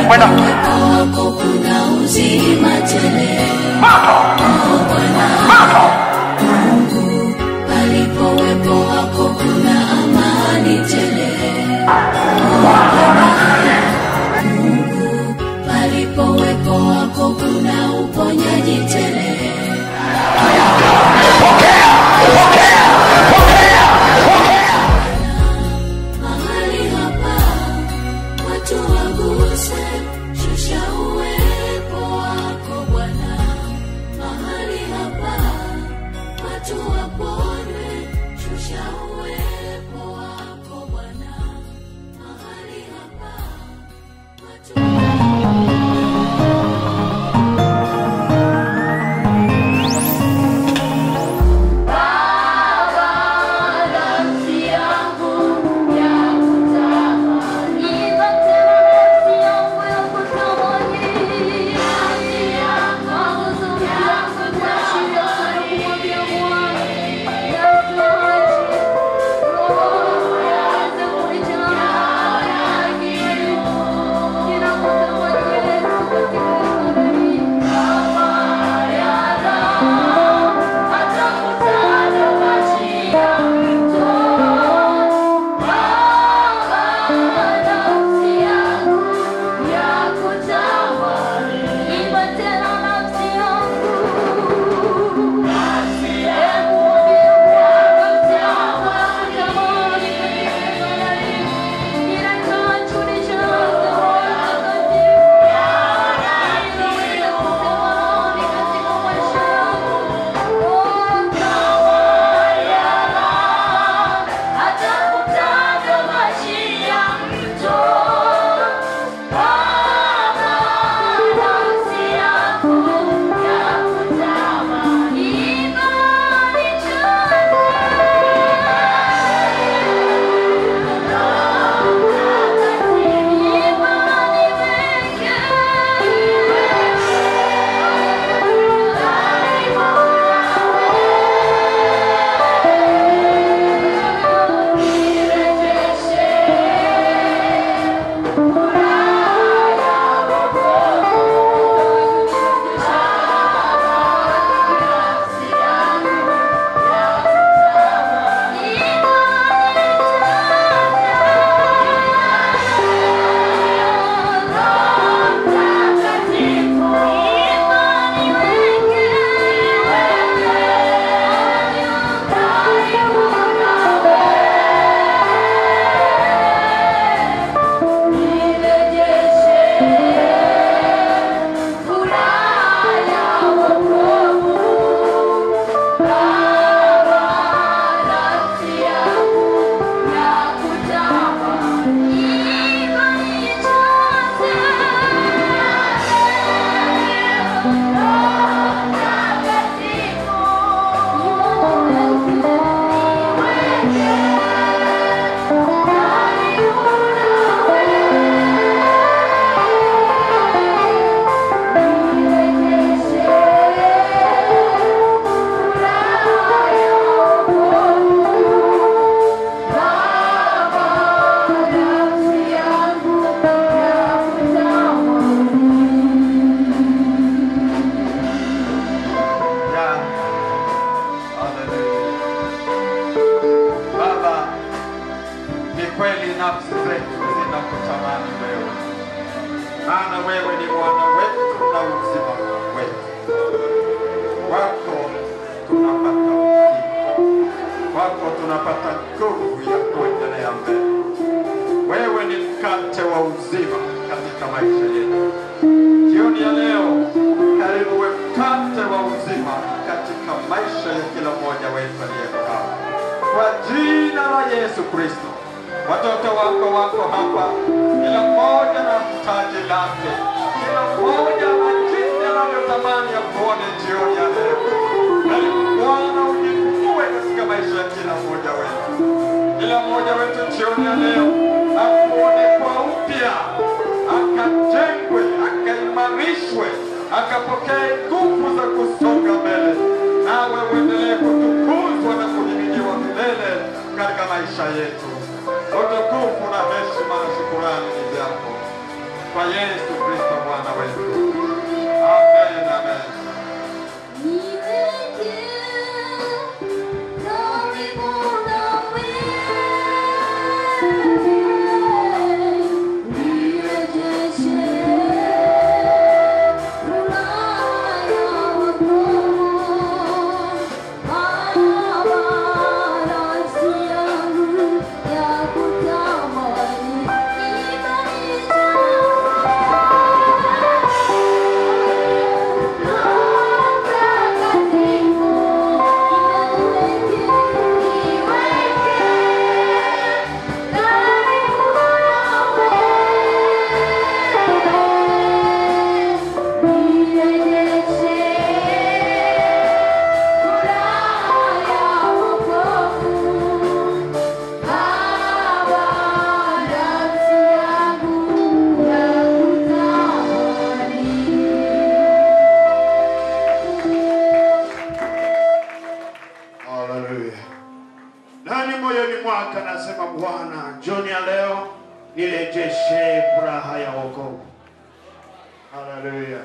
Kwenda. kwa Yesu Kristo Bwana wetu. Amen, amen. nirejeshe furaha ya wokovu. Haleluya.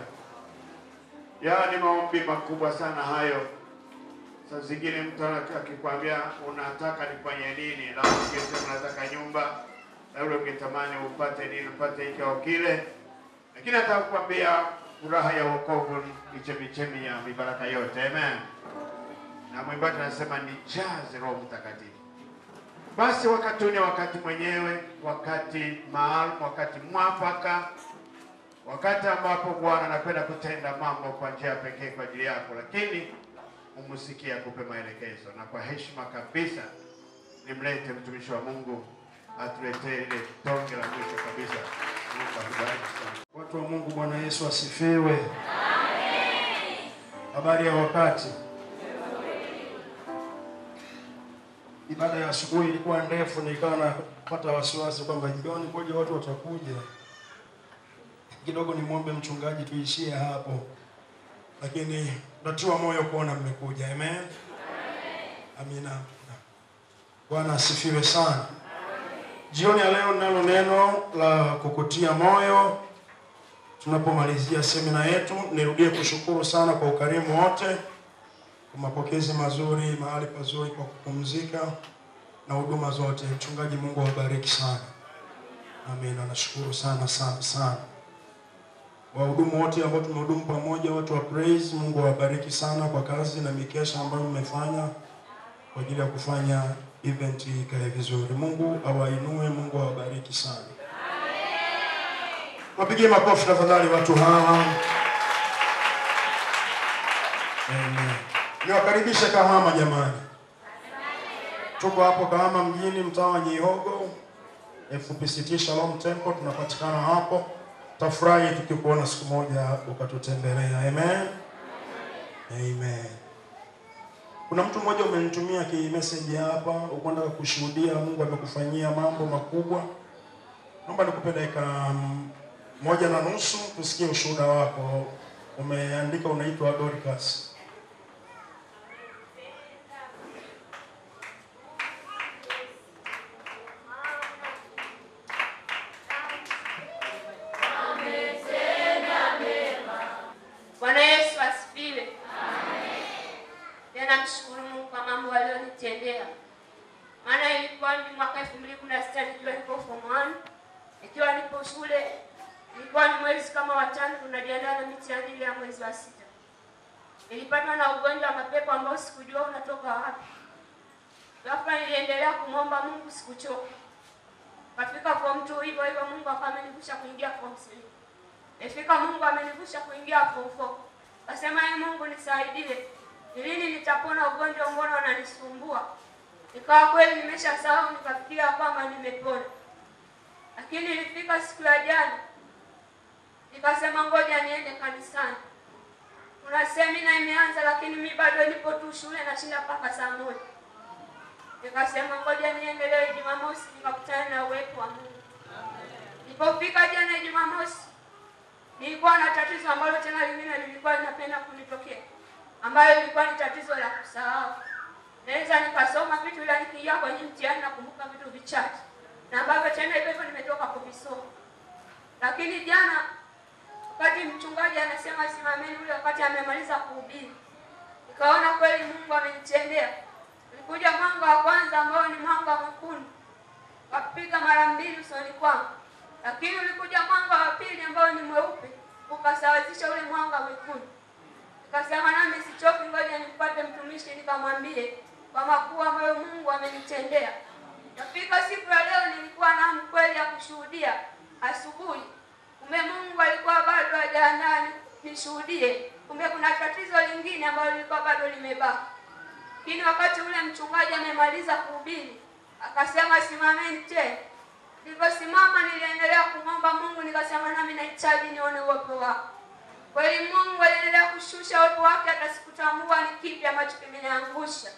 Yaani maombi makubwa sana hayo. Saa zingine mtu akikwambia unataka nifanye nini, na ungesema unataka nyumba, na ule ungetamani upate nini, upate hiki au kile. Lakini atakwambia furaha ya wokovu ni chemichemi ya mibaraka yote. Amen. Na mwimbaji anasema nijaze Roho Mtakatifu. Basi wakati ni wakati mwenyewe, wakati maalum, wakati mwafaka, wakati ambapo Bwana anapenda kutenda mambo kwa njia pekee kwa ajili yako, lakini umsikie akupe maelekezo. Na kwa heshima kabisa nimlete mtumishi wa Mungu atuletee ile tonge la mwisho kabisa. Mungu akubariki sana. Watu wa Mungu, Bwana Yesu asifiwe. Amen. Habari ya wakati. Ibada ya asubuhi ilikuwa ndefu, nikawa napata wasiwasi kwamba jioni koje watu watakuja. Kidogo nimwombe mchungaji tuishie hapo. Lakini natiwa moyo kuona mmekuja. Amen. Amina. Bwana asifiwe sana. Jioni ya leo ninalo neno la kukutia moyo. Tunapomalizia semina yetu, nirudie kushukuru sana kwa ukarimu wote, kwa mapokezi mazuri, mahali pazuri kwa kupumzika na huduma zote. Mchungaji, Mungu awabariki sana. Amina. Nashukuru sana sana sana. Wahudumu wote ambao tumehudumu pamoja, watu wa praise, Mungu awabariki sana kwa kazi na mikesha ambayo mmefanya kwa ajili ya kufanya event ikae vizuri. Mungu awainue, Mungu awabariki sana. Wapigie makofi tafadhali watu hawa. Amen. Niwakaribishe Kahama jamani. Tuko hapo Kahama mjini, mtaa wa Nyihogo, FPCT Shalom Temple, tunapatikana hapo. Tafurahi tukikuona siku moja ukatutembelea. Amen. Amen. Kuna mtu mmoja umenitumia message hapa, ukwenda kushuhudia Mungu amekufanyia mambo makubwa. Naomba nikupe dakika 1.5 tusikie ushuhuda wako. Umeandika unaitwa Dorcas. Bwana Yesu asifiwe. Amen. Ninamshukuru Mungu kwa mambo aliyonitendea. Maana ilikuwa ni mwaka 2016 nikiwa niko form 1, ikiwa nipo shule, ilikuwa ni mwezi kama wa 5 tunajiandaa na mitihani ile ya mwezi wa 6. Nilipatwa na ugonjwa wa mapepo ambao sikujua unatoka wapi. Ghafla niliendelea kumwomba Mungu, sikuchoka. Kafika form 2 hivyo hivyo, Mungu akanivusha kuingia form 3. Nifika Mungu amenivusha kuingia form 4. Kasema Mungu nisaidie. Ni lini nitapona ugonjwa mbona unanisumbua? Nikawa kweli nimeshasahau, nikafikiria kwamba nimepona. Lakini nilifika siku ya jana, nikasema ngoja niende kanisani. Kuna semina imeanza, lakini mimi bado nipo tu shule nashinda mpaka saa 1. Nikasema ngoja niendelee Jumamosi nikakutana na uwepo wa Mungu. Nilipofika jana Jumamosi, nilikuwa na tatizo ambalo tena lingine lilikuwa linapenda kunitokea, ambayo ilikuwa ni tatizo la kusahau. Naweza nikasoma vitu ila nikiingia kwenye mtihani nakumbuka vitu vichache, na ambavyo tena hivyo nimetoka kuvisoma. Lakini jana wakati mchungaji anasema simameni ule wakati amemaliza kuhubiri, nikaona kweli Mungu amenitendea. Ulikuja mwanga wa kwanza ambao ni mwanga mwekundu, wapiga mara 2 usoni kwangu. Lakini ulikuja mwanga wa pili ambao ni mweupe, ukasawazisha ule mwanga mwekundu. Nikasema nami sichoki, ngoja nipate mtumishi nikamwambie kwa makuu ambayo Mungu amenitendea. Nafika siku ya leo nilikuwa na hamu kweli ya kushuhudia asubuhi. Kumbe Mungu alikuwa bado hajaandaa nishuhudie. Kumbe kuna tatizo lingine ambalo lilikuwa bado limebaki. Lakini wakati ule mchungaji amemaliza kuhubiri, akasema simameni tena. Niliposimama niliendelea kumwomba Mungu, nikasema nami nahitaji nione uwepo wako. Kweli Mungu aliendelea kushusha uwepo wake, hata sikutambua ni kipi ambacho kimeniangusha.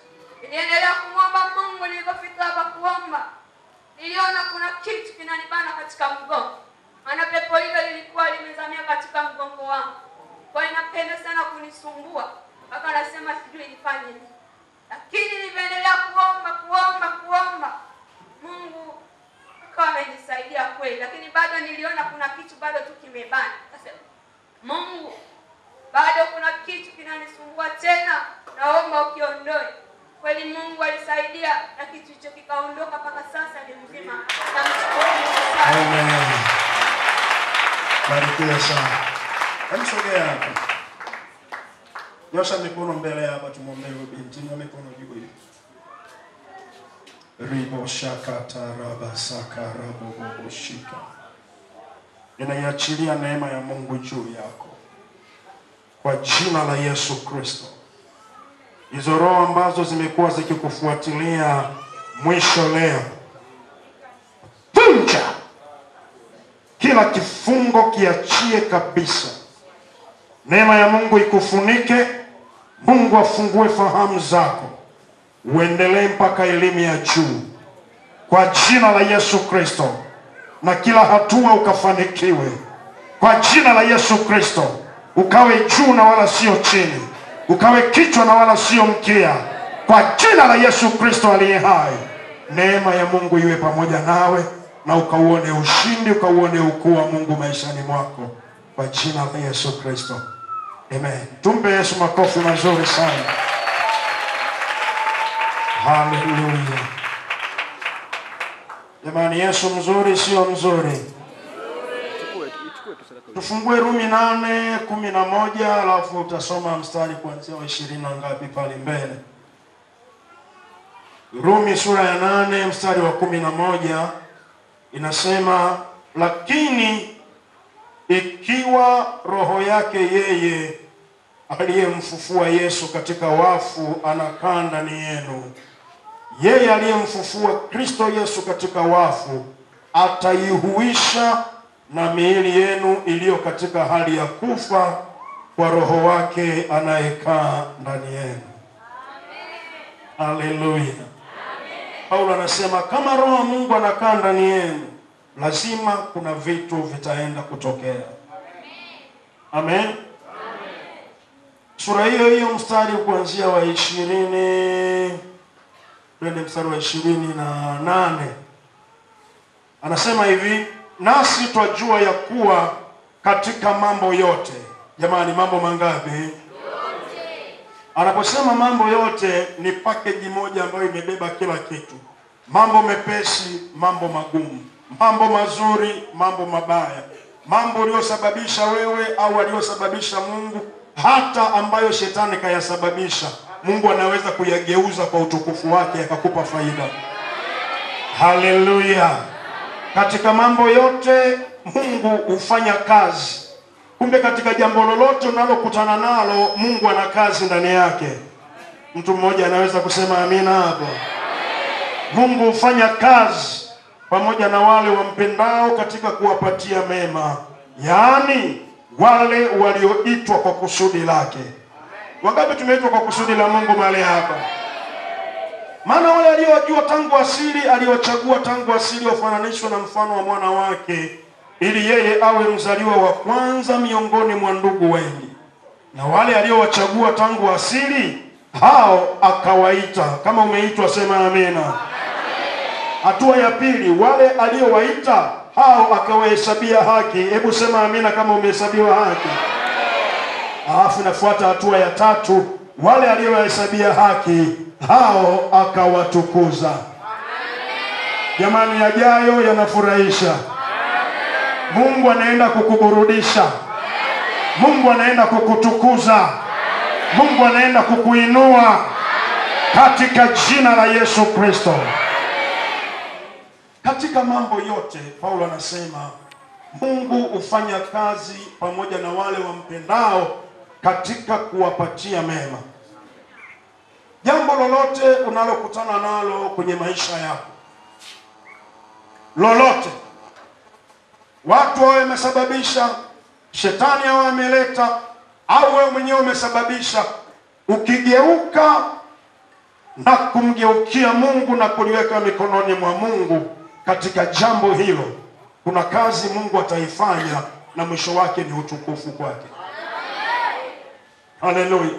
Niliendelea kumwomba Mungu. Nilipofika hapa kuomba, niliona kuna kitu kinanibana katika mgongo. Maana pepo hilo lilikuwa limezamia katika mgongo wangu. Kwa inapenda sana kunisumbua. Mpaka nasema sijui nifanye nini. Lakini niliendelea kuomba. Mungu akawa amenisaidia kweli. Lakini bado niliona kuna kitu bado tu kimebana. Nasema Mungu, bado kuna kitu kinanisumbua tena, naomba ukiondoe. Kweli Mungu alisaidia na kitu hicho kikaondoka, mpaka sasa ni mzima. Namshukuru Mungu sana. Amen. Barikiwa sana. Hebu sogea hapa. Nyosha mikono mbele hapa, tumwombee binti. Nyosha mikono juu hivi. Ribo shakata raba sakara bobo shika. Ninaiachilia neema ya Mungu juu yako kwa jina la Yesu Kristo. Hizo roho ambazo zimekuwa zikikufuatilia mwisho leo, vunja kila kifungo, kiachie kabisa. Neema ya Mungu ikufunike. Mungu afungue fahamu zako, uendelee mpaka elimu ya juu kwa jina la Yesu Kristo, na kila hatua ukafanikiwe kwa jina la Yesu Kristo. Ukawe juu na wala sio chini, ukawe kichwa na wala sio mkia, kwa jina la Yesu Kristo aliye hai. Neema ya Mungu iwe pamoja nawe, na ukauone ushindi, ukauone ukuu wa Mungu maishani mwako kwa jina la Yesu Kristo. Amen. Tumpe Yesu makofi mazuri sana. Hallelujah. Jamani, Yesu mzuri sio mzuri? Tufungue Rumi 8:11, alafu utasoma mstari kuanzia 20 na ngapi pale mbele. Rumi sura ya 8 mstari wa 11 inasema, lakini ikiwa roho yake yeye aliyemfufua Yesu katika wafu anakaa ndani yenu, yeye aliyemfufua Kristo Yesu katika wafu ataihuisha na miili yenu iliyo katika hali ya kufa kwa roho wake anayekaa ndani yenu. Haleluya. Paulo anasema kama roho wa Mungu anakaa ndani yenu, lazima kuna vitu vitaenda kutokea. Amen. Sura hiyo mstari kuanzia wa 20 twende mstari wa 28. Anasema hivi, nasi twajua ya kuwa katika mambo yote. Jamani, mambo mangapi? Yote. Anaposema mambo yote ni package moja ambayo imebeba kila kitu. Mambo mepesi, mambo magumu, mambo mazuri, mambo mabaya, mambo uliyosababisha wewe au aliyosababisha Mungu, hata ambayo shetani kayasababisha, Mungu anaweza kuyageuza kwa utukufu wake akakupa faida. Haleluya. Katika mambo yote Mungu hufanya kazi. Kumbe katika jambo lolote unalokutana nalo, Mungu ana kazi ndani yake. Mtu mmoja anaweza kusema amina hapo? Mungu hufanya kazi pamoja na wale wampendao katika kuwapatia mema, yaani wale walioitwa kwa kusudi lake. Wangapi tumeitwa kwa kusudi la Mungu mahali hapa? Maana wale aliowajua tangu asili, aliochagua tangu asili wafananishwe na mfano wa mwana wake, ili yeye awe mzaliwa wa kwanza miongoni mwa ndugu wengi. Na wale aliowachagua tangu asili, hao akawaita. Kama umeitwa sema amina. Hatua ya pili, wale aliowaita hao akawahesabia haki. Hebu sema amina kama umehesabiwa haki. Alafu inafuata hatua ya 3, wale aliowahesabia haki hao akawatukuza. Jamani, yajayo yanafurahisha. Mungu anaenda kukuburudisha. Mungu anaenda kukutukuza. Mungu anaenda kukuinua katika jina la Yesu Kristo. Katika mambo yote Paulo anasema Mungu hufanya kazi pamoja na wale wampendao katika kuwapatia mema. Jambo lolote unalokutana nalo kwenye maisha yako, lolote watu wawe wamesababisha, shetani awe ameleta, au wewe mwenyewe umesababisha, ukigeuka na kumgeukia Mungu na kuliweka mikononi mwa Mungu katika jambo hilo, kuna kazi Mungu ataifanya na mwisho wake ni utukufu kwake. Haleluya.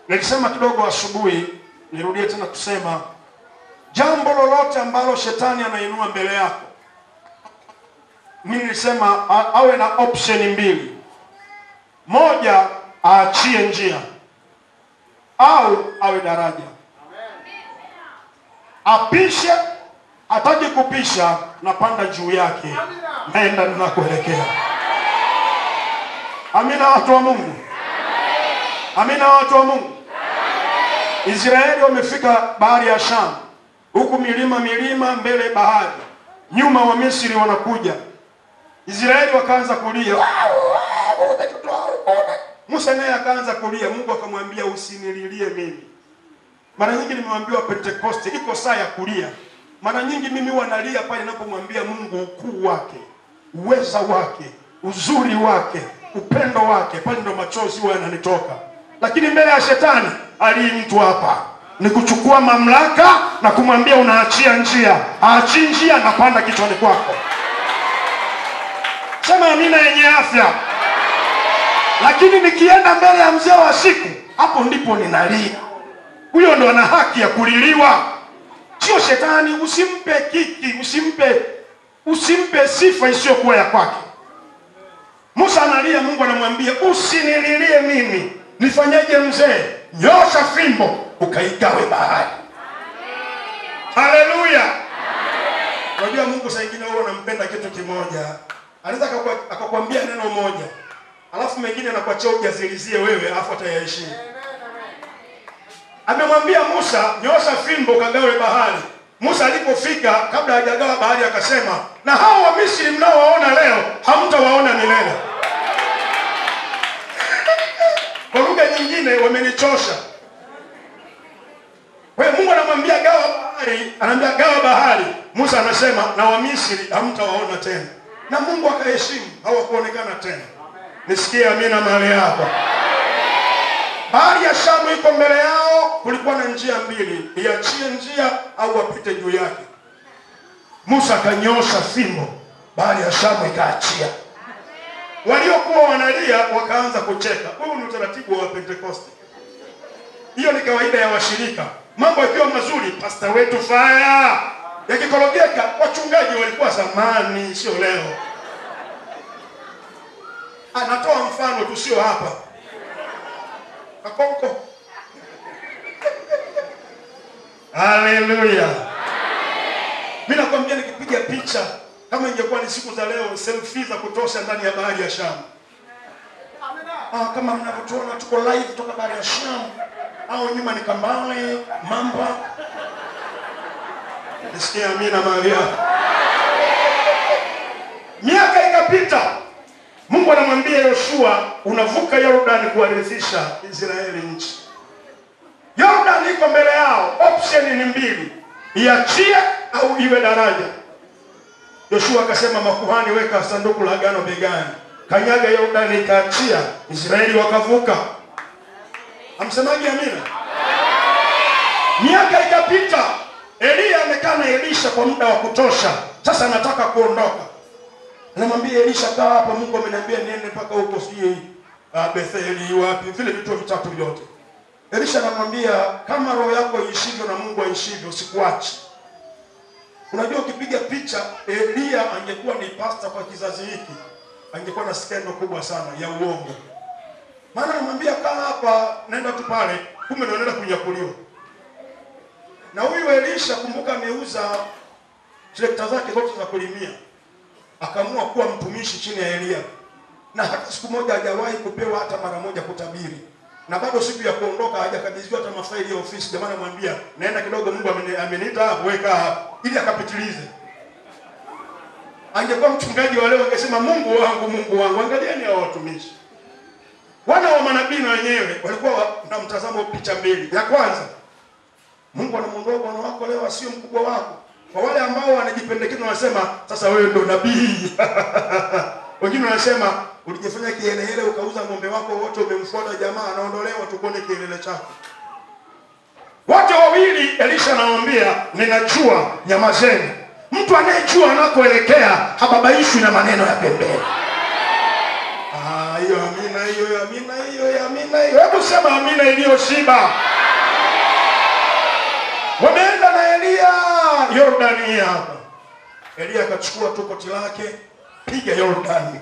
Nilisema kidogo asubuhi, nirudie tena kusema, jambo lolote ambalo shetani anainua mbele yako, mimi nilisema awe na option mbili. Moja, aachie njia, au awe daraja. Apishe, ataje kupisha, napanda juu yake, naenda ninakoelekea. Amina watu wa Mungu. Amina watu wa Mungu. Israeli wamefika bahari ya Shamu, huku milima mbele bahari, nyuma wa Misri wanakuja. Israeli wakaanza kulia, Musa naye akaanza kulia. Mungu akamwambia usinililie mimi. Mara nyingi nimemwambia Pentecost iko saa ya kulia. Mara nyingi mimi wanalia pale ninapomwambia Mungu ukuu wake, uweza wake, uzuri wake, upendo wake, pale ndo machozi huwa yananitoka. Lakini mbele ya shetani ali mtu hapa ni kuchukua mamlaka na kumwambia unaachia njia. Aachie njia, napanda kichwani kwako. Sema amina yenye afya. Lakini nikienda mbele ya mzee wa siku, hapo ndipo ninalia. Huyo ndo ana haki ya kuliliwa, sio shetani. Usimpe kiki, usimpe sifa isiyokuwa ya kwake. Musa analia, Mungu anamwambia usinililie mimi. Nifanyaje mzee? Nyosha fimbo ukaigawe bahari. Haleluya. Unajua Mungu saa nyingine wewe unampenda kitu kimoja, anaweza akakwambia neno moja, alafu mengine anakuachia ujazilizie wewe, alafu atayaishi. Amemwambia Musa nyosha fimbo ukagawe bahari. Musa alipofika, kabla hajagawa bahari, akasema na hao wa Misri mnaowaona leo hamtawaona milele. Kwa lugha nyingine, wamenichosha. Kwa hiyo Mungu anamwambia gawa bahari, anamwambia gawa bahari. Musa anasema na wa Misri hamtawaona tena. Na Mungu akaheshimu, hawakuonekana tena. Nisikie amina mahali hapa. Bahari ya Shamu iko mbele yao, kulikuwa na njia mbili, iachie njia au wapite juu yake. Musa akanyosha fimbo, bahari ya Shamu ikaachia. Waliokuwa wanalia wakaanza kucheka. Huu ni utaratibu wa Pentecost. Hiyo ni kawaida ya washirika. Mambo yakiwa mazuri, pastor wetu fire. Yakikorogeka, wachungaji walikuwa zamani, sio leo. Anatoa mfano tu, sio hapa. Kakonko. Haleluya. Mimi nakwambia nikipiga picha, kama ingekuwa ni siku za leo, selfie za kutosha ndani ya bahari ya Shamu. Kama mnavyotuona tuko live kutoka bahari ya Shamu, au nyuma ni Kambale, Mamba. Nisikia amina Maria. Miaka ikapita. Mungu anamwambia Yoshua, unavuka Yordani kuwarithisha Israeli nchi. Yordani iko mbele yao, option ni mbili, iachie au iwe daraja. Yoshua akasema makuhani, weka sanduku la agano begani. Kanyaga Yordani ikaachia, Israeli wakavuka. Amsemaje amina? Miaka ikapita. Elia amekaa na Elisha kwa muda wa kutosha. Sasa anataka kuondoka. Anamwambia Elisha, kaa hapa, Mungu ameniambia niende mpaka huko sijui Betheli wapi, vile vitu vitatu vyote. Elisha anamwambia kama roho yako ishivyo na Mungu aishivyo, sikuachi. Unajua ukipiga picha Elia angekuwa ni pastor kwa kizazi hiki, angekuwa na skendo kubwa sana ya uongo. Maana anamwambia kaa hapa, nenda tu pale, kumbe ndio anaenda kunyakuliwa. Na huyu Elisha, kumbuka, ameuza trekta zake zote za kulimia, akaamua kuwa mtumishi chini ya Elia. Na hata siku moja hajawahi kupewa hata mara moja kutabiri. Na bado siku ya kuondoka hajakabidhiwa hata mafaili ya ofisi. Jamaa anamwambia, naenda kidogo, Mungu ameniita hapo, weka hapo, ili akapitilize. Angekuwa mchungaji wa leo angesema, Mungu wangu, Mungu wangu. Angalieni hao watumishi. Wana wa manabii na wenyewe walikuwa na mtazamo picha mbili. Ya kwanza, Mungu anamuondoa bwana wako leo asio mkubwa wako. Kwa wale ambao wanajipendekeza wanasema, sasa wewe ndo nabii. Wengine wanasema, ulijifanya kielele ukauza ng'ombe wako wote, umemfuata jamaa anaondolewa, tukuone kielele chako. Wote wawili Elisha anawaambia, ninajua, nyamazeni. Mtu anayejua anakoelekea hababaishwi na maneno ya pembeni. Hiyo amina, hiyo amina, hiyo amina, hiyo. Hebu sema amina iliyoshiba. Wameenda na Elia Yordani hapa. Elia akachukua tu koti lake, piga Yordani.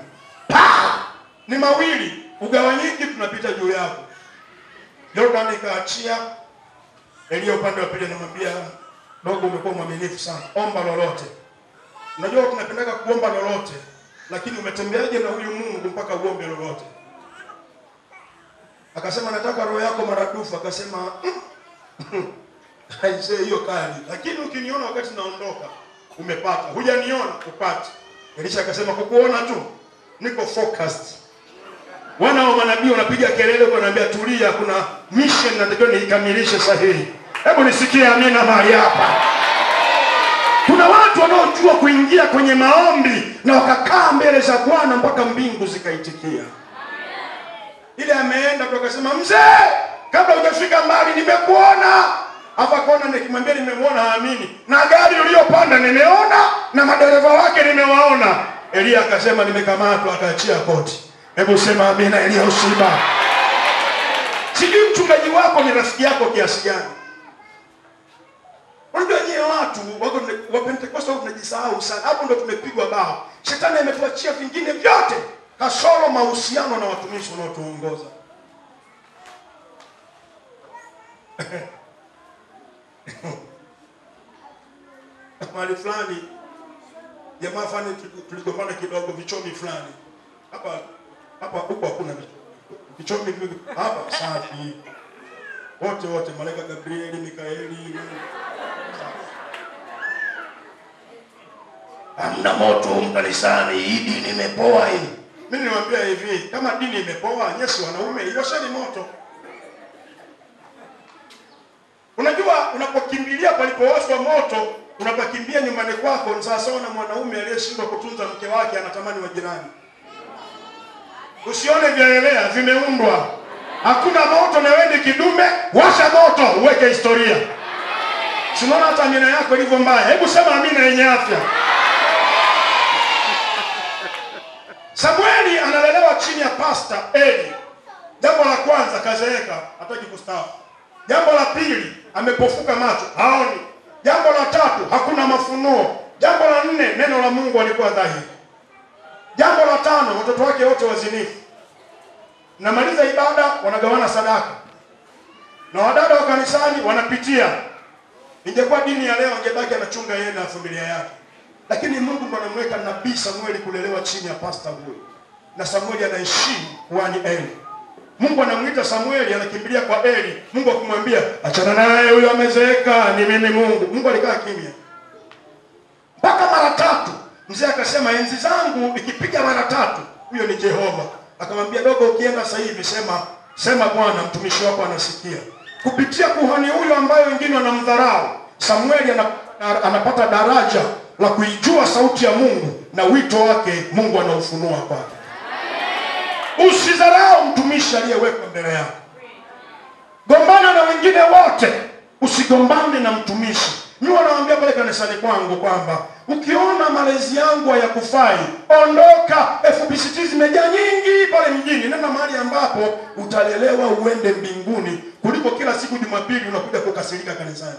Ni mawili, ugawanyiki, tunapita juu yako. Yordani kaachia. Elia upande wa pili anamwambia, dogo, umekuwa mwaminifu sana, omba lolote. Unajua tunapendeka kuomba lolote, lakini umetembeaje na huyu Mungu mpaka uombe lolote? Akasema, nataka roho yako maradufu. Akasema, haise hiyo kali, lakini ukiniona wakati naondoka umepata, hujaniona upate. Elisha akasema, kukuona tu niko focused. Wana wa manabii wanapiga kelele, wanaambia tulia, kuna mission natakiwa niikamilishe sahihi. Hebu nisikie amina mahali hapa. Kuna watu wanaojua kuingia kwenye maombi na wakakaa mbele za Bwana mpaka mbingu zikaitikia. Ile ameenda tu akasema, mzee, kabla hujafika mbali nimekuona. Hapa kona nikimwambia nimemwona haamini. Na gari uliyopanda nimeona, na madereva wake nimewaona. Elia akasema, nimekamatwa, akaachia koti. Hebu sema amina iliyoshiba. Sijui mchungaji wako ni rafiki yako kiasi gani. Unajua nyie watu wa Pentecost tunajisahau sana. Hapo ndo tumepigwa bao. Shetani ametuachia vingine vyote, kasoro mahusiano na watumishi wanaotuongoza. Mahali fulani jamaa fulani tuligombana kidogo, vichomi fulani. Hapa huko hakuna vichomi hapa safi. Wote malaika Gabrieli, Mikaeli. Hamna moto mkanisani, hii dini imepoa hii. Mimi niwaambia hivi, kama dini imepoa, Yesu wanaume iwasheni moto. Unajua unapokimbilia palipowashwa moto, unapokimbia nyumbani kwako, ni sawa na mwanaume aliyeshindwa kutunza mke wake anatamani wa jirani. Usione vyaelea vimeundwa. Hakuna moto na wewe ni kidume, washa moto uweke historia. Unaona hata amina yako ilivyo mbaya. Hebu sema amina yenye afya. Samueli analelewa chini ya pastor Eli. Jambo la kwanza, kazeeka, hataki kustaafu. Jambo la pili, amepofuka macho, haoni. Jambo la tatu, hakuna mafunuo. Jambo la nne, neno la Mungu alikuwa dhahiri. Jambo la tano, watoto wake wote wazinifu. Namaliza ibada, wanagawana sadaka. Na wadada wa kanisani wanapitia. Ingekuwa dini ya leo angebaki anachunga yeye na familia yake. Lakini Mungu ndo anamweka nabii Samueli kulelewa chini ya pastor huyu. Na Samueli anaheshimu kuhani Eli. Mungu anamuita Samueli, anakimbilia kwa Eli. Mungu akamwambia, achana naye, huyo amezeeka, ni mimi Mungu. Mungu alikaa kimya. Mpaka mara tatu. Mzee akasema, enzi zangu ikipiga mara tatu, huyo ni Jehova. Akamwambia, dogo, ukienda sasa hivi sema Bwana, mtumishi wako anasikia. Kupitia kuhani huyo ambaye wengine wanamdharau, Samueli anapata daraja la kuijua sauti ya Mungu, na wito wake Mungu anaufunua kwake. Usidharau mtumishi aliyewekwa mbele yako. Gombana na wengine wote, usigombane na mtumishi. Mimi wanawaambia pale kanisani kwangu kwamba ukiona malezi yangu hayakufai, ondoka. FBCT zimejaa nyingi pale mjini. Nenda mahali ambapo utalelewa uende mbinguni, kuliko kila siku Jumapili unakuja kukasirika kanisani.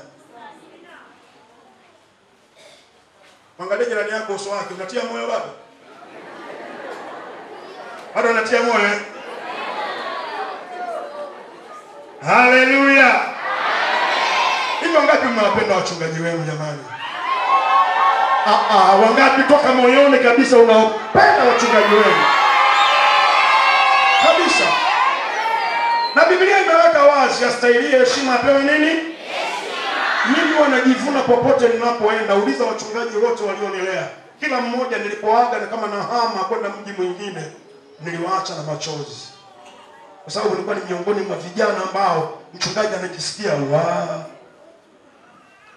Mwangalie jirani yako uso wake, unatia moyo bado? Bado unatia moyo? Haleluya. Hivi wangapi mnawapenda wachungaji wenu jamani? Wangapi toka moyoni kabisa unaopenda wachungaji wenu? Kabisa. Na Biblia imeweka wazi astahili heshima apewe nini? Heshima. Mimi wanajivuna popote ninapoenda. Uliza wachungaji wote walionilea. Kila mmoja nilipoaga ni kama nahama kwenda mji mwingine, niliwaacha na machozi. Kwa sababu nilikuwa ni miongoni mwa vijana ambao mchungaji anajisikia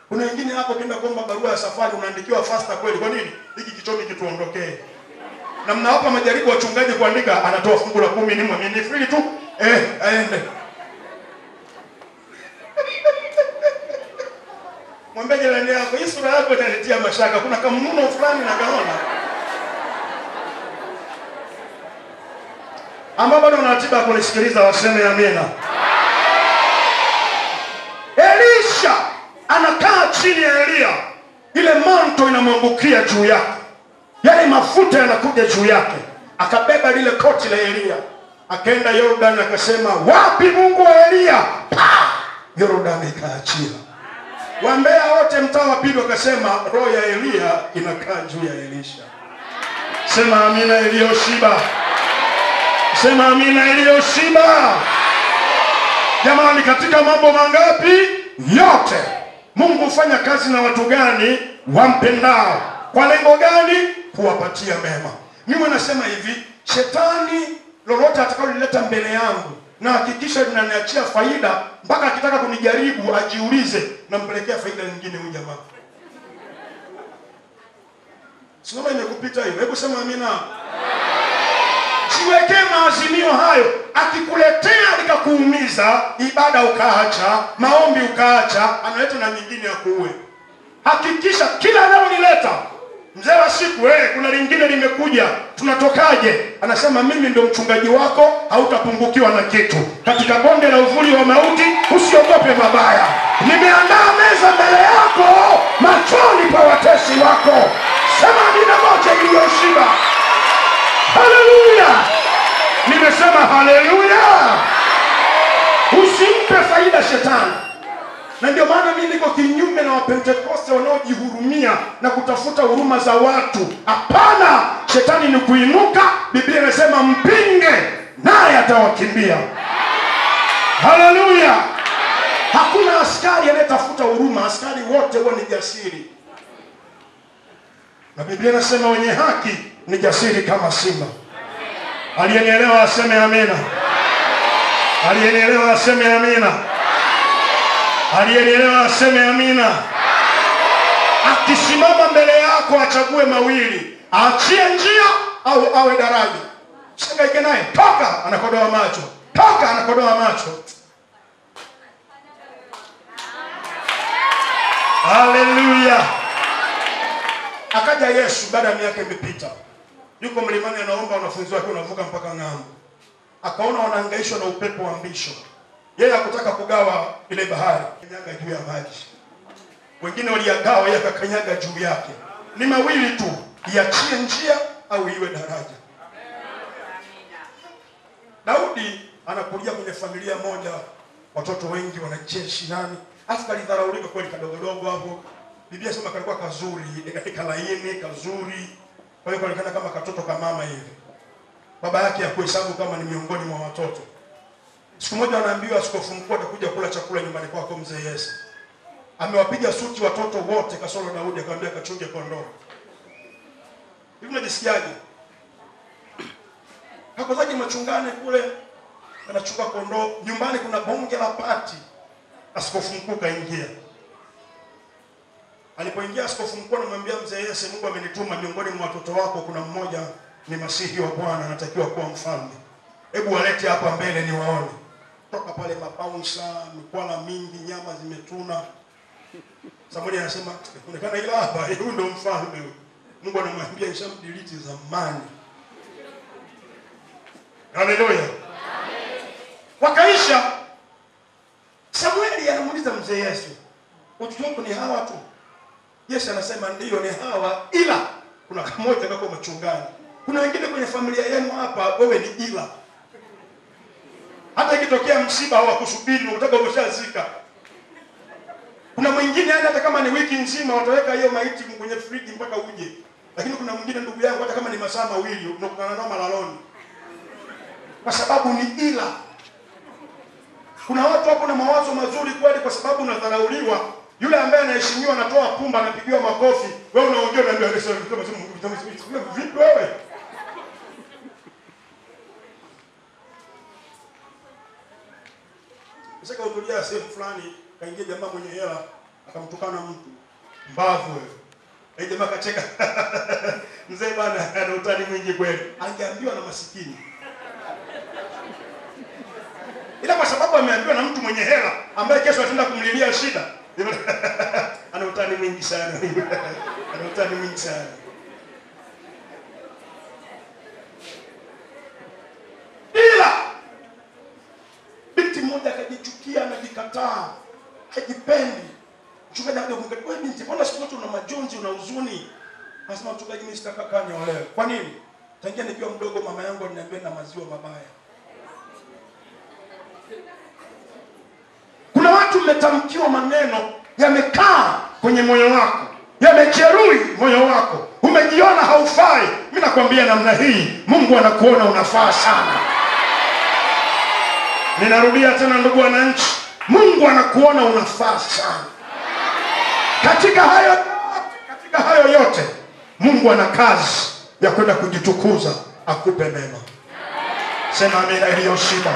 Kuna wengine hapo kwenda kuomba barua ya safari unaandikiwa faster kweli. Kwa nini? Hiki kichomi kituondokee. Na mnawapa majaribu wachungaji kuandika, anatoa fungu la 10 ni mwaminifu tu. Aende. Mwambie jirani yako, hii sura yako inanitia mashaka. Kuna kamnuno fulani na kaona. Ambao bado wanatiba kunisikiliza waseme amina. Elisha anakaa chini ya Elia. Ile manto inamwangukia juu yake. Yale mafuta yanakuja juu yake. Akabeba lile koti la Elia. Akaenda Yordan akasema, wapi Mungu wa Elia? Yordan ikaachia. Wambea wote mtaa wa pili wakasema, roho ya Elia inakaa juu ya Elisha. Sema amina iliyoshiba. Sema amina iliyoshiba. Jamani, katika mambo mangapi? Yote. Mungu hufanya kazi na watu gani? Wampendao. Kwa lengo gani? Kuwapatia mema. Mimi nasema hivi, shetani lolote atakalolileta mbele yangu na hakikisha linaniachia faida, mpaka akitaka kunijaribu ajiulize nampelekea faida nyingine huyu jamaa. Sio imekupita hiyo. Hebu sema amina. Jiwekee maazimio hayo. Akikuletea likakuumiza, ibada ukaacha, maombi ukaacha, analeta na nyingine ya kuue. Hakikisha kila analolileta, mzee wa siku, kuna lingine limekuja, tunatokaje? Anasema mimi ndio mchungaji wako, hautapungukiwa na kitu. Katika bonde la uvuli wa mauti usiogope mabaya. Nimeandaa meza mbele yako, machoni pa watesi wako. Sema nina moja iliyoshiba. Haleluya. Nimesema haleluya. Usimpe faida shetani. Na ndio maana mimi niko kinyume na Wapentekoste wanaojihurumia na kutafuta huruma za watu. Hapana, shetani ni kuinuka. Biblia inasema mpinge naye atawakimbia. Haleluya. Hakuna askari anayetafuta huruma, askari wote huwa ni jasiri. Na Biblia inasema wenye haki ni jasiri kama simba. Aliyenielewa aseme amina. Aliyenielewa aseme amina. Aliyenielewa aseme amina. Akisimama mbele yako achague mawili, aachie njia au awe daraja. Usihangaike naye. Toka, anakodoa macho. Toka, anakodoa macho. Haleluya. Akaja Yesu baada ya miaka imepita. Yuko mlimani anaomba, wanafunzi wake wanavuka mpaka ng'ambo. Akaona wanahangaishwa na upepo wa mbisho. Yeye hakutaka kugawa ile bahari, kanyaga juu ya maji. Wengine waliyagawa, yeye akakanyaga juu yake. Ni mawili tu, iachie njia au iwe daraja. Daudi anakulia kwenye familia moja, watoto wengi, wanajeshi nani. Afu kalidharaulika kweli kadogodogo hapo. Biblia inasema kalikuwa kazuri, kalaini, kazuri. Kwa hiyo kalikuwa kama katoto kama mama hivi. Baba yake hakuhesabu kama ni miongoni mwa watoto. Siku moja anaambiwa askofu mkuu atakuja kula chakula nyumbani kwako mzee Yesu. Amewapiga suti watoto wote kasoro Daudi, akamwambia kachunge kondoo. Hivi unajisikiaje? Hakozaje machungane kule anachunga kondoo, nyumbani kuna bonge la pati. Askofu mkuu kaingia. Alipoingia askofu mkuu anamwambia mzee Yesu, Mungu amenituma miongoni mwa watoto wako kuna mmoja ni masihi wa Bwana, anatakiwa kuwa mfalme. Hebu walete hapa mbele niwaone. Toka pale mapaunsa, mikwala mingi, nyama zimetuna. Samueli anasema, "Unaonekana ila hapa, huyu ndio mfalme." Mungu anamwambia nishamdelete zamani. Haleluya. Wakaisha. Samueli anamuuliza mzee Yesu, "Watoto wako ni hawa tu?" Yesu anasema ndio ni hawa, ila kuna mmoja kako machungani. Kuna wengine kwenye familia yenu hapa wewe ni ila. Hata ikitokea msiba hawakusubiri, unataka umeshazika. Kuna mwingine hata kama ni wiki nzima wataweka hiyo maiti kwenye friji mpaka uje. Lakini kuna mwingine ndugu yangu hata kama ni masaa mawili unakutana nao malaloni. Kwa sababu ni ila. Kuna watu hapo na mawazo mazuri kweli kwa sababu unadharauliwa. Yule ambaye anaheshimiwa anatoa pumba anapigiwa makofi. Wewe unaongea na ndio anasema vipi wewe? Sasa utulia sehemu fulani kaingia jamaa mwenye hela akamtukana mtu. Mbavu wewe. Jamaa kacheka. Mzee bana ana utani mwingi kweli. Angeambiwa na masikini. Ila kwa sababu ameambiwa na mtu mwenye hela ambaye kesho ataenda kumlilia shida. Ana utani mwingi sana. Ana utani mwingi sana. Ila binti mmoja akajichukia, anajikataa, hajipendi. Mchungaji akamwambia, "Wewe binti, mbona siku zote una majonzi, una huzuni?" Anasema, "Mchungaji, mimi sitaka kanya olewe." "Kwa nini?" "Tangia nikiwa mdogo mama yangu aliniambia na maziwa mabaya." Kuna watu mmetamkiwa maneno yamekaa kwenye moyo wako, yamejeruhi moyo wako, umejiona haufai. Mimi nakwambia namna hii, Mungu anakuona unafaa sana. Ninarudia tena ndugu wananchi, Mungu anakuona unafaa sana. Katika hayo yote, Mungu ana kazi ya kwenda kujitukuza, akupe mema. Sema amina iliyoshiba.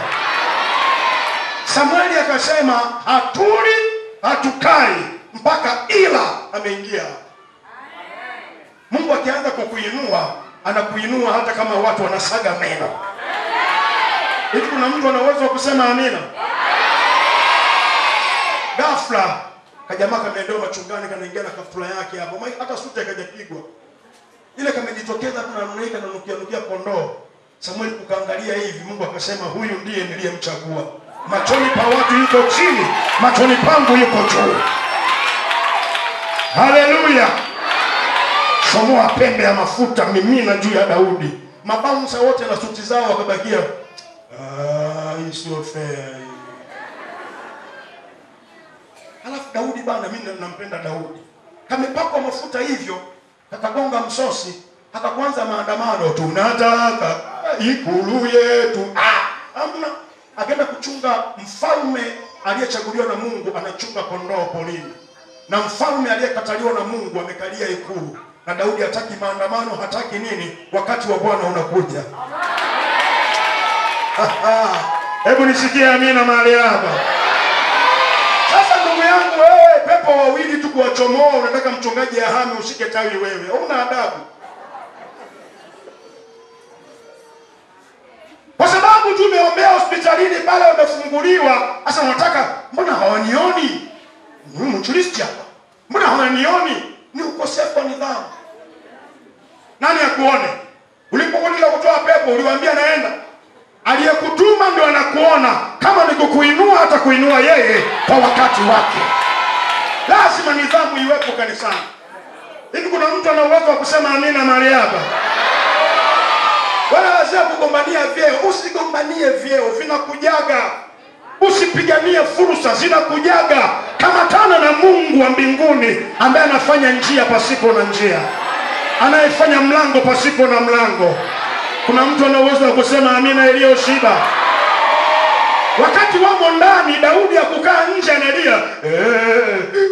Samueli akasema hatuli, hatukai mpaka ila ameingia. Mungu akianza kukuinua, anakuinua hata kama watu wanasaga meno. Hivi kuna mtu anaweza kusema amina? Ghafla kajamaa kameendea machungani, kanaingia na kafula yake hapo. Hata suti hakajapigwa. Ile kamejitokeza tunanunika na nukia kondoo. Samueli kukaangalia hivi, Mungu akasema huyu ndiye niliyemchagua. Machoni pa watu yuko chini, machoni pangu yuko juu. Haleluya. Somoa pembe ya mafuta, mimina juu ya Daudi. Mabaunsa wote na suti zao wakabakia. Hii sio fair. Halafu Daudi bana, mimi nampenda Daudi. Kamepakwa mafuta hivyo, kakagonga msosi, akaanza maandamano, tunataka ikulu yetu. Amna. Akaenda kuchunga mfalme aliyechaguliwa na Mungu, anachunga kondoo polini. Na mfalme aliyekataliwa na Mungu amekalia ikulu. Na Daudi hataki maandamano, hataki nini, wakati wa Bwana unakuja. Hebu nisikie amina mahali hapa. Sasa ndugu yangu wewe, pepo wawili tu kuwachomoa, unataka mchungaji ahame ushike tawi wewe. Huna adabu. Kwa sababu tumeombea hospitalini pale umefunguliwa, sasa unataka mbona hawanioni? Mchuristi hapa. Mbona hawanioni? Ni ukosefu wa nidhamu. Nani akuone? Ulipokwenda kutoa pepo uliwaambia naenda. Aliyekutuma ndio anakuona. Kama ni kukuinua hata kuinua yeye kwa wakati wake. Lazima nidhamu iwepo kanisani. Hivi kuna mtu ana uwezo wa kusema amina mahali hapa? Wala lazima kugombania vyeo. Usigombanie vyeo, vinakujaga. Usipiganie fursa, zinakujaga. Kamatana na Mungu wa mbinguni ambaye anafanya njia pasipo na njia, anayefanya mlango pasipo na mlango. Kuna mtu ana uwezo wa kusema amina iliyoshiba? Wakati wamo ndani, Daudi akukaa nje analia,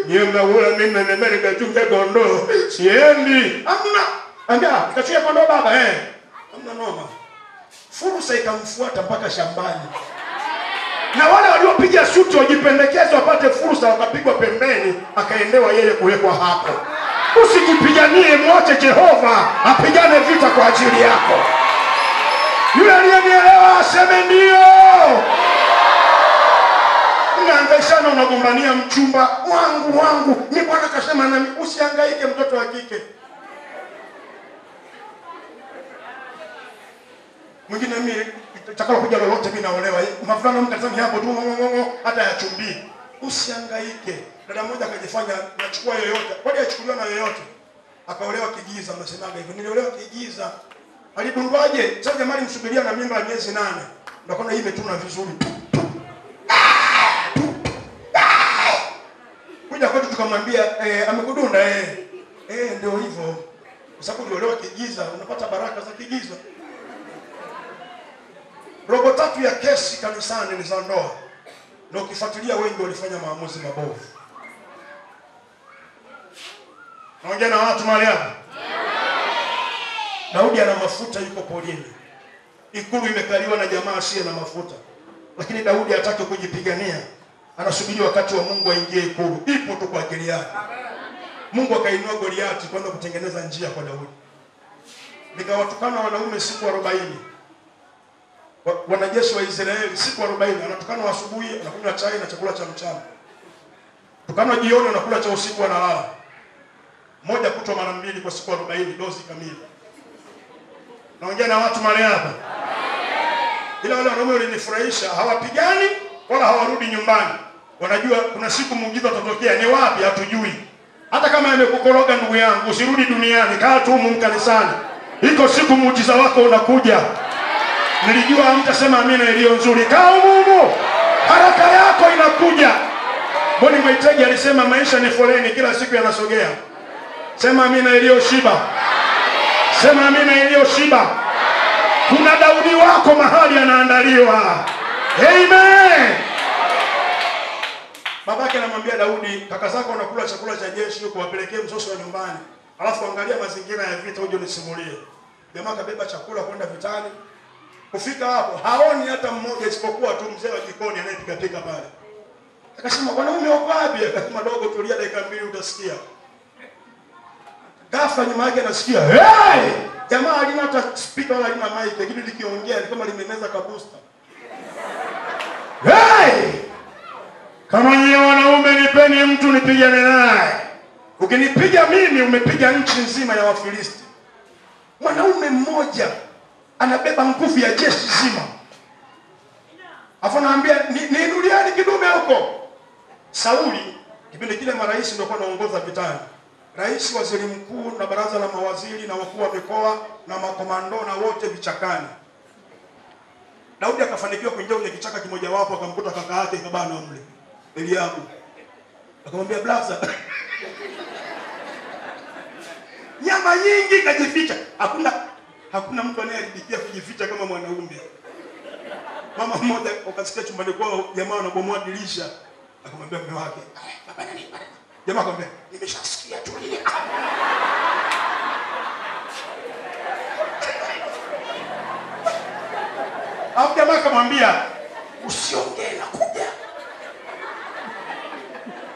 nyemba wala mimi nimemereka chunga kondoo, siendi. Amna. Ambia, "Nikachunga kondoo baba." Amna noma. Fursa ikamfuata mpaka shambani. Na wale waliopiga suti wajipendekeza wapate fursa, wakapigwa pembeni, akaendewa yeye kuwekwa hapo. Usijipiganie, mwache Jehova apigane vita kwa ajili yako. Yule aliyenielewa aseme ndio. Unahangaishana, unagombania mchumba, wangu. Ni Bwana kasema nami usihangaike mtoto wa kike. Mwingine mimi chakula kuja lolote mimi naolewa. Mafulana mkasema hapo tu hata ya chumbi. Usihangaike. Dada mmoja akajifanya nachukua yoyote. Kwani achukuliwa na yoyote? Akaolewa kigiza, mnasemaga hivyo. Niliolewa kigiza. Alidundwaje? Sasa jamani msubiria na mimba ya miezi 8. Ndio kona hii imetuna vizuri. Kuja kwetu tukamwambia amekudunda ndio hivyo. Kwa sababu uliolewa kigiza, unapata baraka za kigiza. Robo 3 ya kesi kanisani ni za ndoa. Na ukifuatilia wengi walifanya maamuzi mabovu. Naongea na watu mahali hapa. Daudi ana mafuta, yuko porini. Ikulu imekaliwa na jamaa asiye na mafuta. Lakini Daudi hataki kujipigania. Anasubiri wakati wa Mungu aingie ikulu. Ipo tu kwa ajili yake. Mungu akainua Goliati kwenda kutengeneza njia kwa Daudi. Nikawatukana wanaume siku 40. Wanajeshi wa Israeli siku 40, anatukana asubuhi, anakunywa chai na chakula cha mchana. Tukana jioni, anakula cha usiku, analala. Moja kutwa mara 2 kwa siku 40, dozi kamili. Naongea na watu mahali hapa. Ila wale wanaume walinifurahisha, hawapigani wala hawarudi nyumbani. Wanajua kuna siku muujiza utatokea, ni wapi hatujui. Hata kama amekukoroga ndugu yangu, usirudi duniani, kaa tu humu kanisani. Iko siku muujiza wako unakuja. Nilijua hamtasema amina iliyo nzuri. Kaa humu. Haraka yako inakuja. Boni Mwaitegi alisema maisha ni foleni, kila siku yanasogea. Sema amina iliyo shiba. Sema amina iliyo shiba. Kuna Daudi wako mahali anaandaliwa. Amen. Babake anamwambia Daudi, kaka zako wanakula chakula cha jeshi, huko wapelekee msoso wa nyumbani. Alafu angalia mazingira ya vita uje unisimulie. Jamaa kabeba chakula kwenda vitani. Kufika hapo haoni hata mmoja isipokuwa tu mzee wa jikoni anayepika pika pale. Akasema wanaume wako wapi? Akasema dogo, tulia dakika 2 utasikia. Ghafla nyuma yake anasikia, hey! Jamaa halina hata speaker wala halina mic, lakini likiongea ni kama limemeza kabusta. Hey! Kama nyie wanaume nipeni mtu nipigane naye. Ukinipiga mimi umepiga nchi nzima ya Wafilisti. Mwanaume mmoja anabeba nguvu ya jeshi zima. Afu anaambia niinuliani kidume huko. Sauli kipindi kile marais ndio kwa naongoza vitani. Rais, waziri mkuu na baraza la mawaziri na wakuu wa mikoa na makomando na wote vichakani. Daudi akafanikiwa kuingia kwenye kichaka kimoja wapo, akamkuta kaka yake kabana mle, Eliabu. Akamwambia blaza, nyama nyingi kajificha. Hakuna mtu anayeribikia kujificha kama mwanaume. Mama mmoja ukasikia chumbani kwao jamaa wanabomoa dirisha. Akamwambia mume wake, baba nani? Jamaa akamwambia, nimeshasikia tulia. Hapo jamaa akamwambia, usiongee na kuja.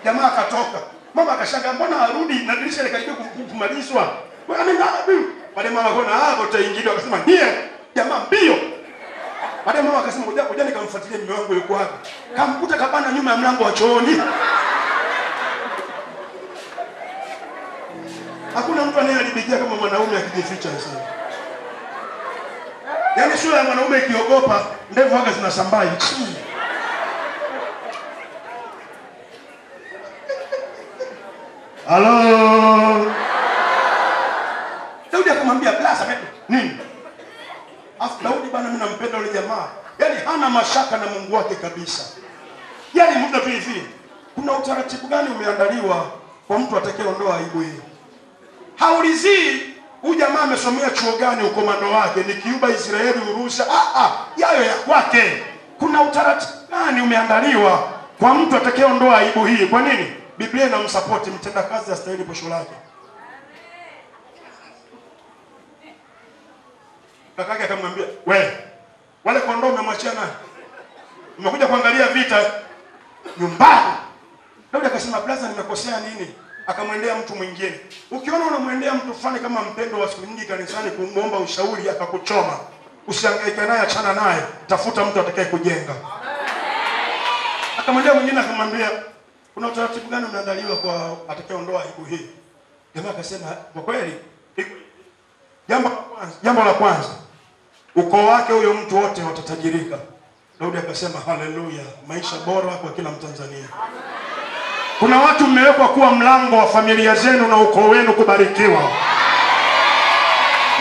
Jamaa akatoka. Mama akashangaa, mbona arudi na dirisha likaribia kumalizwa? Wewe ngapi? Wale mama wakaona hapo utaingiliwa, akasema ndiye. Jamaa mbio. Wale mama akasema ngoja nikamfuatilie mume wangu yuko wapi. Kamkuta kabana nyuma ya mlango wa chooni. Hakuna mtu anayeharibikia kama mwanaume akijificha sana. Yaani sura ya mwanaume ikiogopa, ndevu haga zinasambaa chini. Hello. Daudi akamwambia blasa nini? Afu Daudi bana, mimi nampenda yule jamaa. Yaani hana mashaka na Mungu wake kabisa. Yaani muda hivi, kuna utaratibu gani umeandaliwa kwa mtu atakayeondoa aibu hii? Haulizii huyu jamaa amesomea chuo gani, ukomando wake ni Cuba, Israeli, Urusi. Yayo ya kwake. Kuna utaratibu gani umeandaliwa kwa mtu atakayeondoa aibu hii? Kwa nini? Biblia inamsupport mtenda kazi astahili posho lake. Kakake akamwambia, wale kondoo umemwachia nani? Umekuja kuangalia vita nyumbani. Daudi akasema, blaza nimekosea nini? Akamwendea mtu mwingine. Ukiona unamwendea mtu fulani kama mpendo wa siku nyingi kanisani kumuomba ushauri akakuchoma, usihangaike naye, achana naye, tafuta mtu atakaye kujenga. Akamwendea mwingine akamwambia, kuna utaratibu gani umeandaliwa kwa atakayeondoa aibu hii? Jamaa akasema, kwa kweli jambo la kwanza, ukoo wake huyo mtu wote watatajirika. Daudi akasema haleluya, maisha bora kwa kila Mtanzania. Kuna watu mmewekwa kuwa mlango wa familia zenu na ukoo wenu kubarikiwa.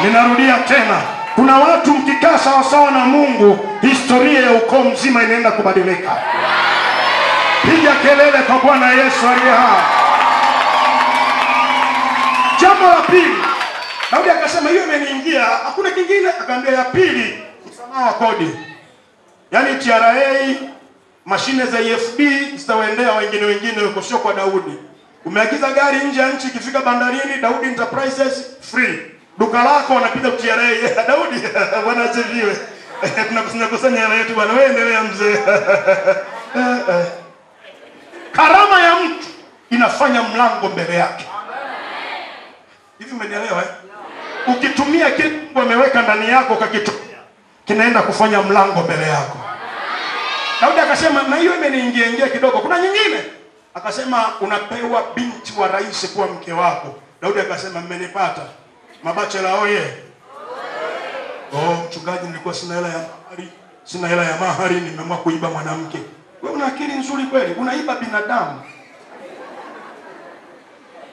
Ninarudia tena, kuna watu mkikaa sawa sawa na Mungu, historia ya ukoo mzima inaenda kubadilika. Piga kelele kwa Bwana Yesu aliye hai. Jambo la pili, Daudi akasema hiyo imeniingia, hakuna kingine. Akaambia ya pili, msamaha wa kodi. Yaani TRA, mashine za EFD zitawaendea wengine huko, sio kwa Daudi. Umeagiza gari nje ya nchi, ikifika bandarini Daudi Enterprises free. Duka lako wanapiga TRA. Daudi, Bwana asifiwe. Tunakusanya hela yetu bwana, wewe endelea mzee. Karama ya mtu inafanya mlango mbele yake. Hivi umenielewa? Ukitumia kile Mungu ameweka ndani yako ukakitumia, kinaenda kufanya mlango mbele yako. Daudi akasema na hiyo imeniingia kidogo, kuna nyingine. Akasema unapewa binti wa rais kuwa mke wako. Daudi akasema mmenipata. Mabachela oye. Mchungaji, nilikuwa sina hela ya mahari, nimeamua kuiba mwanamke. Wewe una akili nzuri kweli? Unaiba binadamu.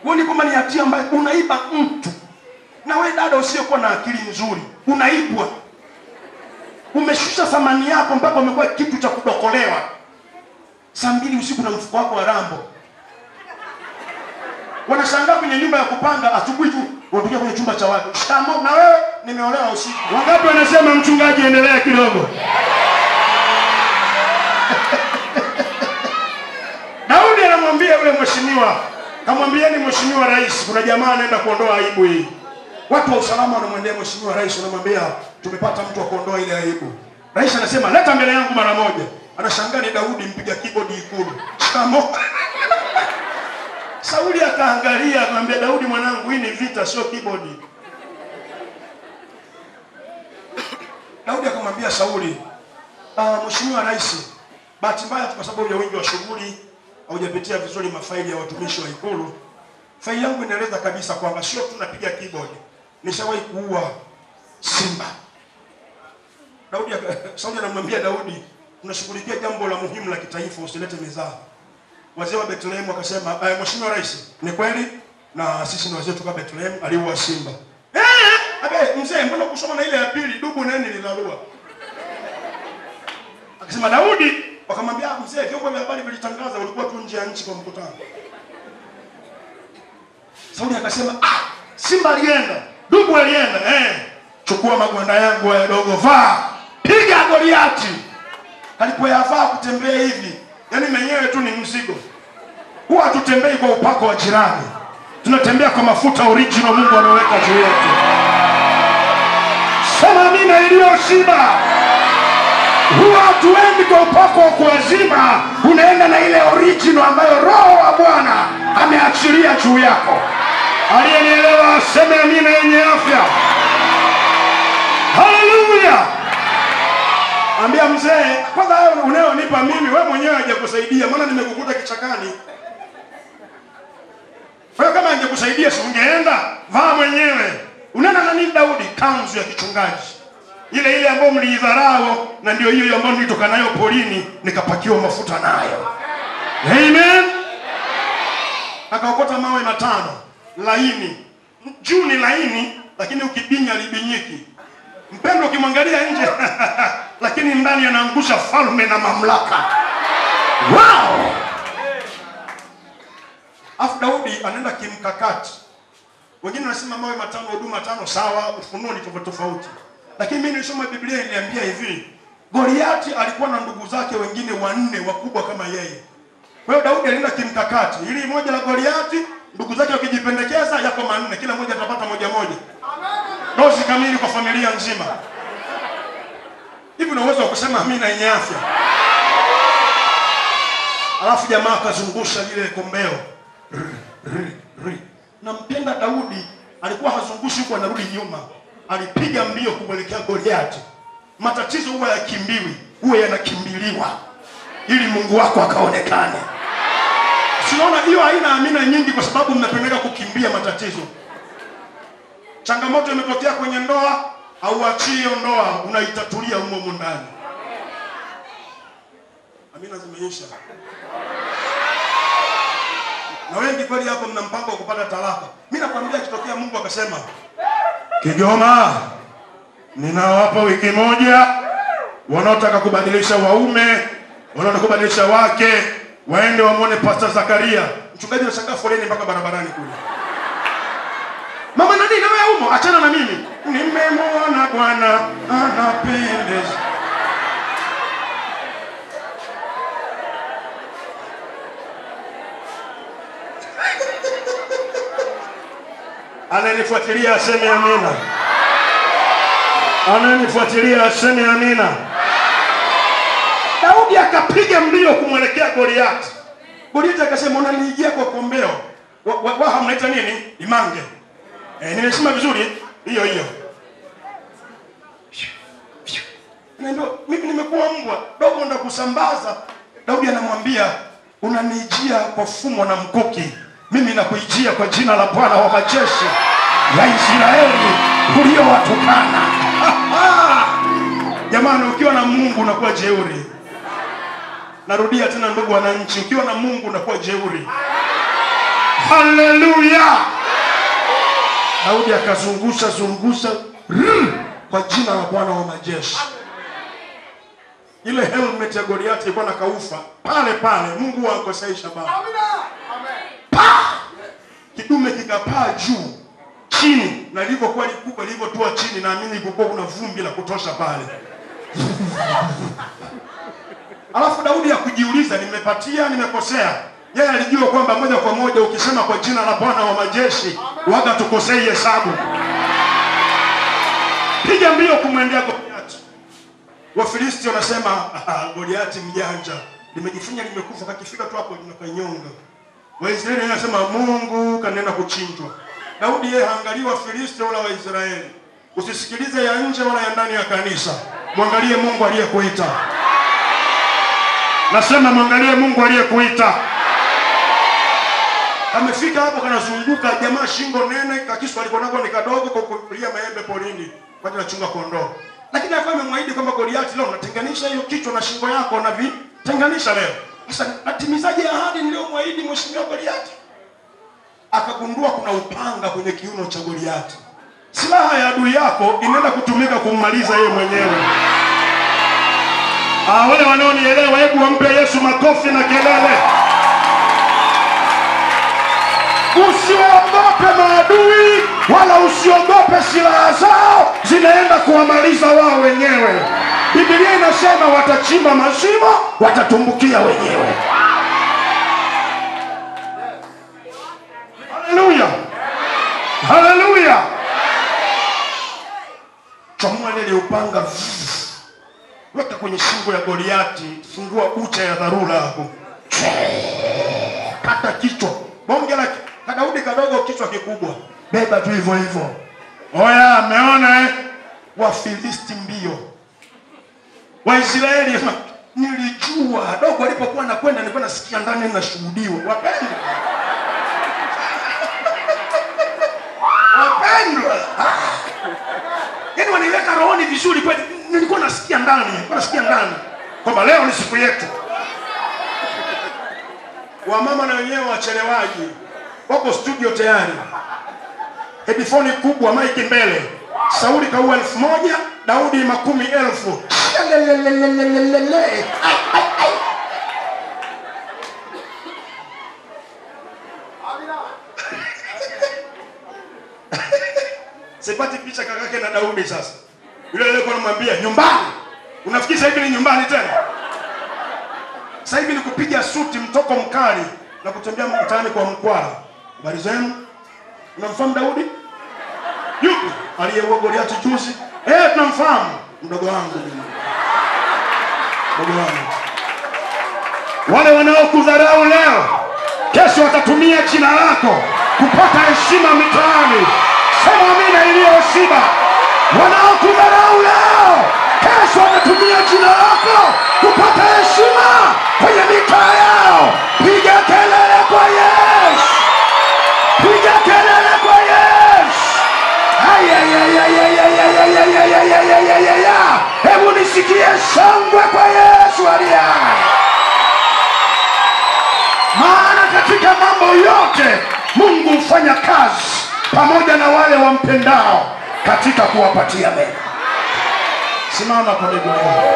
Wewe kama ni hatia ambaye unaiba mtu. Na wewe dada usiyokuwa na akili nzuri, unaibwa. Umeshusha thamani yako mpaka umekuwa kitu cha kudokolewa. Saa 2 usiku na mfuko wako wa rambo. Wanashangaa kwenye nyumba ya kupanga, asubuhi tu wanakuja kwenye chumba cha watu. Shamo, na wewe nimeolewa usiku. Wangapi wanasema mchungaji endelea kidogo? Daudi anamwambia yule mheshimiwa, kamwambieni mheshimiwa rais, kuna jamaa anaenda kuondoa aibu hii. Watu wa usalama wanamwendea mheshimiwa rais, wanamwambia tumepata mtu wa kuondoa ile aibu. Rais anasema leta mbele yangu mara moja. Anashangaa ni Daudi mpiga keyboard Ikulu. Shamo. Sauli akaangalia akamwambia Daudi, mwanangu, hii ni vita sio keyboard. Daudi akamwambia Sauli, mheshimiwa rais, bahati mbaya kwa sababu ya wingi wa shughuli haujapitia vizuri mafaili ya watumishi wa Ikulu. Faili yangu inaeleza kabisa kwamba sio tunapiga keyboard, nishawahi kuua simba. Sauli anamwambia Daudi, tunashughulikia jambo la muhimu la kitaifa, usilete mizaa. Wazee wa Bethlehem wakasema, mheshimiwa rais, ni kweli na sisi ni wazee tuka Bethlehem aliua simba. Mzee, mbona kusoma na ile ya pili dubu nani linalua? Akasema Daudi, wakamwambia mzee, vyombo vya habari vilitangaza ulikuwa tu nje ya nchi kwa mkutano. Sauli akasema, simba alienda, dubu alienda, chukua magwanda yangu ya dogo, vaa, piga Goliati. Alipoyavaa kutembea hivi, yani mwenyewe tu ni mzigo. Huwa hatutembei kwa upako wa jirani, tunatembea kwa mafuta original Mungu ameweka juu yetu. Sema amina iliyoshiba. Huwa hatuendi kwa upako wa kuazima, unaenda na ile original ambayo Roho wa Bwana ameachilia juu yako. Aliyenielewa aseme amina yenye afya. Haleluya. Ambia mzee, kwanza wewe unaonipa mimi, wewe mwenyewe hajakusaidia, maana nimekukuta kichakani. Wewe kama angekusaidia si ungeenda? Vaa mwenyewe. Unaenda na nini Daudi? Kanzu ya kichungaji. Ile ambayo mliidharau, na ndio hiyo ambayo nilitoka nayo polini nikapakiwa mafuta nayo. Amen. Akaokota mawe 5 laini. Juu ni laini lakini ukibinya libinyiki. Mpendo ukimwangalia nje lakini ndani anaangusha falme na mamlaka. Wow! Afu Daudi anaenda kimkakati. Wengine wanasema mawe 5 huduma 5 sawa, ufunuo ni tofauti. Lakini mimi nilisoma Biblia iliambia hivi, Goliati alikuwa na ndugu zake wengine 4 wakubwa kama yeye. Kwa hiyo Daudi alienda kimkakati. Ili moja la Goliati, ndugu zake wakijipendekeza yako 4, kila mmoja atapata moja. Dozi kamili kwa familia nzima. Hivi una uwezo wa kusema amina yenye afya? Alafu jamaa akazungusha ile kombeo. Nampenda Daudi, alikuwa hazungushi huko anarudi nyuma. Alipiga mbio kumwelekea Goliati. Matatizo huwa yakimbiwi, huwa yanakimbiliwa ili Mungu wako akaonekane. Siona hiyo haina amina nyingi kwa sababu mnapendeka kukimbia matatizo. Changamoto imetokea kwenye ndoa, au achie ndoa, unaitatulia humo ndani. Amina zimeisha. kweli hapo mna mpango wa kupata talaka. Mimi nakwambia kitokea Mungu akasema, Kigoma, ninawapa wiki moja wanaotaka kubadilisha waume, wanaotaka kubadilisha wake, waende wamuone Pastor Zakaria. Mchungaji anashangaa foleni mpaka barabarani kule. Mama nani na wewe umo? Achana na mimi. Nimemwona Bwana anapendeza. Ananifuatilia aseme amina. Ananifuatilia aseme amina. Daudi akapiga mbio kumwelekea Goliathi. Goliathi akasema, unaniijia kwa kombeo. Waha mnaita nini? Imange. Nimesema vizuri hiyo. Ndio mimi nimekuwa mbwa dogo ndo kusambaza. Daudi anamwambia, unanijia kwa fumo na mkuki, mimi nakuijia kwa jina la Bwana wa majeshi ya Israeli uliowatukana. Jamani, ukiwa na Mungu unakuwa jeuri. Narudia tena ndugu wananchi, ukiwa na Mungu unakuwa jeuri. Haleluya! Daudi akazungusha kwa jina la Bwana wa majeshi. Ile helmet ya Goliathi ilikuwa na kaufa pale. Mungu wankosaisha baba. Amina. Kidume kikapaa juu chini, na lilivyokuwa likubwa lilivyotua chini, naamini ilikuwa kuna vumbi la kutosha pale. Alafu Daudi akujiuliza, nimepatia nimekosea? Yeye alijua kwamba moja kwa moja ukisema kwa jina la Bwana wa majeshi waga tukosei hesabu. Piga mbio kumwendea Goliathi. Wafilisti wanasema, Goliathi mjanja, limejifunya limekufa, kakifika tu hapo linakanyonga. Waisraeli wanasema Mungu kanena kuchinjwa. Daudi yeye haangalii Wafilisti wala Waisraeli. Usisikilize ya nje wala ya ndani ya kanisa. Muangalie Mungu aliyekuita. Nasema muangalie Mungu aliyekuita. Amefika hapo kanazunguka, jamaa shingo nene, kakisu alikonako ni kadogo kwa kulia maembe porini kwa ajili ya chunga kondoo. Lakini akawa amemwahidi kwamba Goliathi, leo natenganisha hiyo kichwa na shingo yako na tenganisha leo. Sasa natimizaje ahadi niliyomwahidi mheshimiwa Goliathi? Akagundua kuna upanga kwenye kiuno cha Goliathi. Silaha ya adui yako inaenda kutumika kummaliza yeye mwenyewe. Wale wanaonielewa hebu wampe Yesu makofi na kelele. Usiogope maadui wala usiogope silaha zao, zinaenda kuwamaliza wao wenyewe. Biblia inasema watachimba mashimo, watatumbukia wenyewe. Haleluya. Haleluya. Chomoa ile upanga, weka kwenye shingo ya Goliathi, fungua ucha ya dharura hapo. Kata kichwa. Bonge la Daudi kadogo, kichwa kikubwa. Beba tu hivyo. Oya, ameona Wafilisti mbio. Waisraeli nilijua dogo alipokuwa anakwenda nilikuwa nasikia ndani ninashuhudiwa. Wapendwa. Yaani waniweka rohoni vizuri kweli, nilikuwa nasikia ndani, kwamba leo ni siku yetu. Wamama na wenyewe wachelewaji wako studio tayari. Headphone kubwa, mic mbele. Sauli kaua 1000, Daudi 10,000. Sipati picha kakake na Daudi sasa. Yule alikuwa anamwambia nyumbani. Unafikiri sasa hivi ni nyumbani tena? Sasa hivi ni kupiga suti mtoko mkali na kutembea mtaani kwa mkwara. Habari zenu? Unamfahamu Daudi? Yupi? Aliyeua Goliathi juzi? Tunamfahamu. Mdogo wangu mimi. Wale wanaokudharau leo, kesho watatumia jina lako kupata heshima mitaani. Sema amina iliyoshiba. Wanaokudharau leo, kesho watatumia jina lako kupata heshima kwenye mitaa yao. Piga kelele kwa Yesu. Piga kelele kwa Yesu. Hebu nisikie shangwe kwa Yesu aliye. Maana katika mambo yote Mungu hufanya kazi pamoja na wale wampendao katika kuwapatia mema. Simama kwa miguu yako.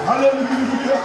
Hallelujah.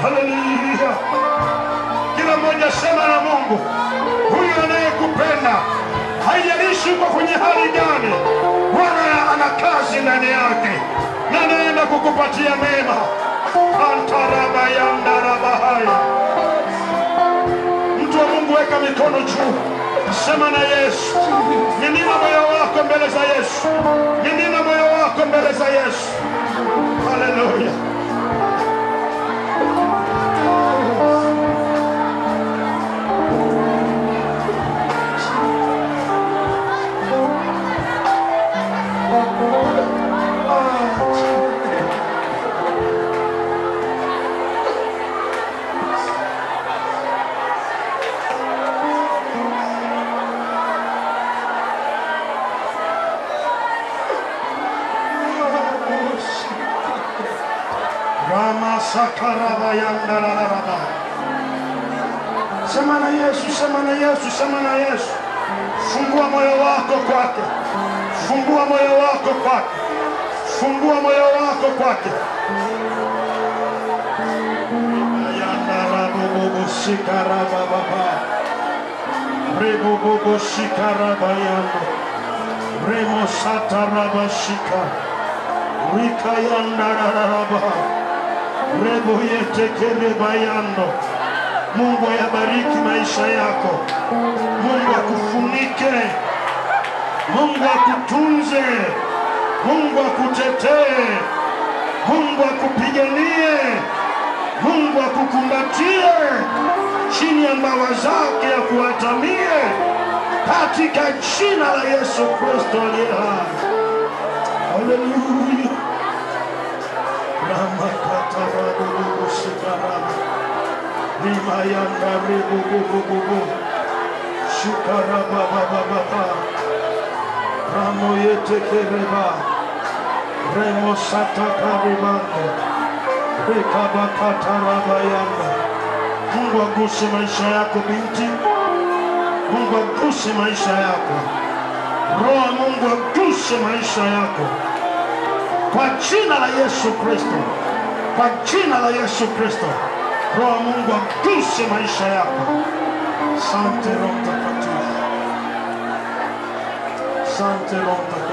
Haleluya. Kila mmoja sema na Mungu, huyu anayekupenda, haijalishi uko kwenye hali gani, Bwana ana kazi ndani yake na anaenda kukupatia mema. Antarabayandarabahaya. Mtu wa Mungu, weka mikono juu, sema na Yesu. Mimina moyo wako mbele za Yesu. Mimina moyo wako mbele za Yesu. Haleluya. Sema na Yesu, sema na Yesu, sema na Yesu. Fungua moyo wako kwake. Fungua moyo wako kwake. Fungua moyo wako kwake. Ayandarabubu shikarababa. Rebubu shikarabayando. Remo satarabashika. Rikayandararaba. Rebo yetekerebayando. Mungu ayabariki maisha yako. Mungu akufunike. Mungu akutunze. Mungu akutetee. Mungu akupiganie. Mungu akukumbatie chini ya mbawa zake, akuatamie katika jina la Yesu Kristo aliye hai. Haleluya. Ramakatarabubu shikaraba. Rimayanda ribubububu. Shikaraba baba. Ramo yetekereba. Remo satakaribando. Rekabakatarabayanda. Mungu aguse maisha yako binti. Mungu aguse maisha yako. Roho Mungu aguse maisha yako. Kwa jina la Yesu Kristo. Kwa jina la Yesu Kristo. Roho Mungu aguse maisha yako. Asante Roho Mtakatifu. Asante Roho Mtakatifu.